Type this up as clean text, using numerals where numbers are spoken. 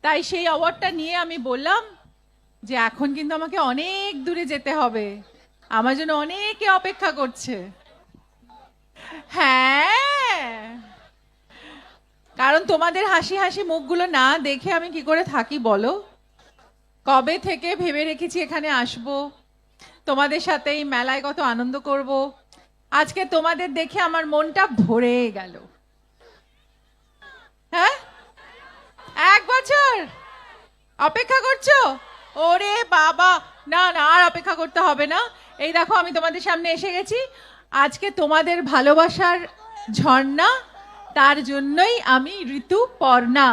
তাই সেই অ্যাওয়ার্ডটা নিয়ে আমি বললাম যে এখন কিন্তু আমাকে অনেক দূরে যেতে হবে, আমার জন্য অনেকে অপেক্ষা করছে। হ্যাঁ, কারণ তোমাদের হাসি হাসি মুখগুলো না দেখে আমি কি করে থাকি বলো? কবে থেকে ভেবে রেখেছি এখানে আসব, তোমাদের সাথে এই মেলায় কত আনন্দ করব। আজকে তোমাদের দেখে আমার মনটা ভরে গেল। হ্যাঁ, 1 বছর অপেক্ষা করছো? ওরে বাবা, না না, আর অপেক্ষা করতে হবে না। এই দেখো আমি তোমাদের সামনে এসে গেছি। আজকে তোমাদের ভালোবাসার ঝর্ণা, তার জন্যই আমি ঋতুপর্ণা।